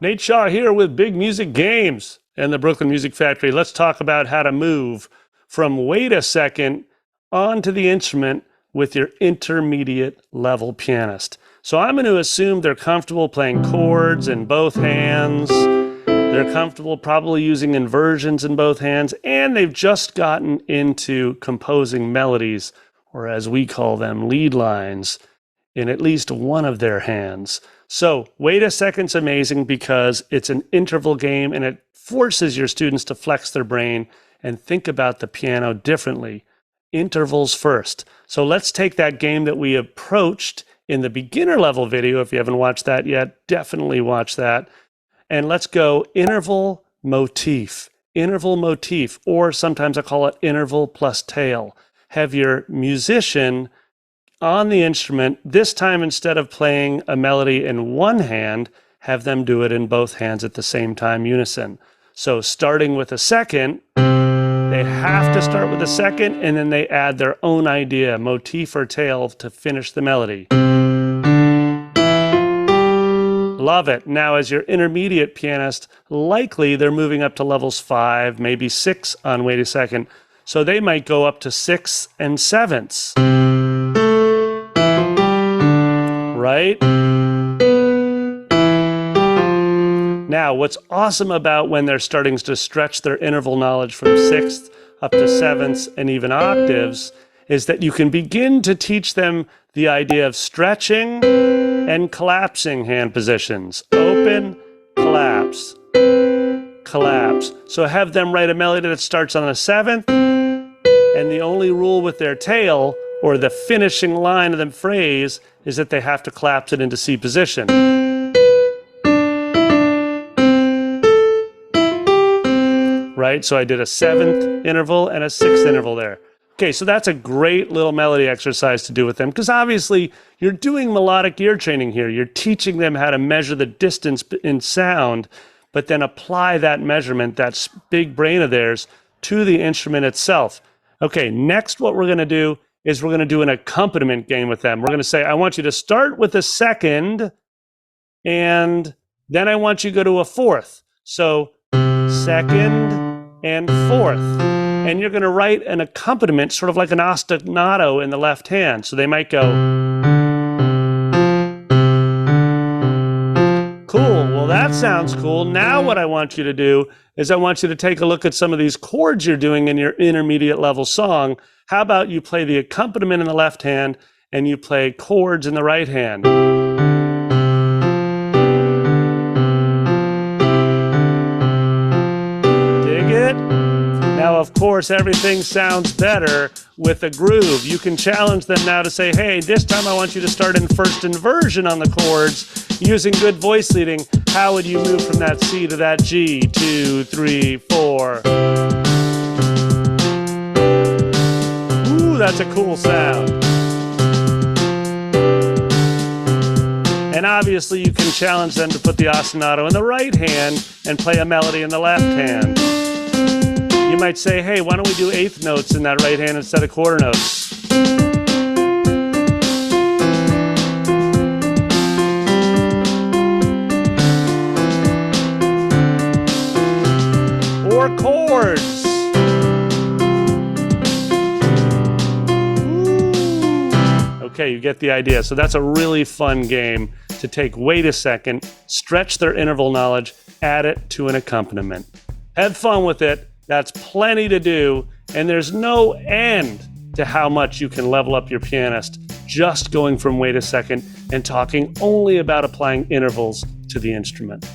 Nate Shaw here with Big Music Games and the Brooklyn Music Factory. Let's talk about how to move from wait a second onto the instrument with your intermediate level pianist. So I'm going to assume they're comfortable playing chords in both hands. They're comfortable probably using inversions in both hands, and they've just gotten into composing melodies, or as we call them, lead lines, in at least one of their hands. So wait a second's amazing because it's an interval game and it forces your students to flex their brain and think about the piano differently. Intervals first. So let's take that game that we approached in the beginner level video. If you haven't watched that yet, definitely watch that. And let's go interval motif, or sometimes I call it interval plus tail. Have your musician on the instrument, this time instead of playing a melody in one hand, have them do it in both hands at the same time, unison. So starting with a second, they have to start with a second, and then they add their own idea, motif or tail, to finish the melody. Love it. Now, as your intermediate pianist, likely they're moving up to levels 5, maybe 6 on wait a second. So they might go up to 6 and 7ths. Right? Now, what's awesome about when they're starting to stretch their interval knowledge from 6th up to 7ths and even octaves is that you can begin to teach them the idea of stretching and collapsing hand positions. Open, collapse, collapse. So have them write a melody that starts on the 7th, and the only rule with their tail, or the finishing line of the phrase, is that they have to collapse it into C position. Right? So I did a 7th interval and a 6th interval there. Okay, so that's a great little melody exercise to do with them, because obviously you're doing melodic ear training here. You're teaching them how to measure the distance in sound, but then apply that measurement, that big brain of theirs, to the instrument itself. Okay, next what we're going to do is we're going to do an accompaniment game with them. We're going to say, I want you to start with a second, and then I want you to go to a 4th. So second and 4th. And you're going to write an accompaniment, sort of like an ostinato in the left hand. So they might go, cool, well that sounds cool. Now what I want you to do is I want you to take a look at some of these chords you're doing in your intermediate level song. How about you play the accompaniment in the left hand and you play chords in the right hand? Dig it? Now, of course, everything sounds better with a groove. You can challenge them now to say, hey, this time I want you to start in first inversion on the chords using good voice leading. How would you move from that C to that G? 2, 3, 4. Ooh, that's a cool sound. And obviously you can challenge them to put the ostinato in the right hand and play a melody in the left hand. You might say, hey, why don't we do 8th notes in that right hand instead of quarter notes? Or chords. Ooh. Okay, you get the idea. So that's a really fun game to take wait a second, stretch their interval knowledge, add it to an accompaniment. Have fun with it. That's plenty to do, and there's no end to how much you can level up your pianist just going from wait a second and talking only about applying intervals to the instrument.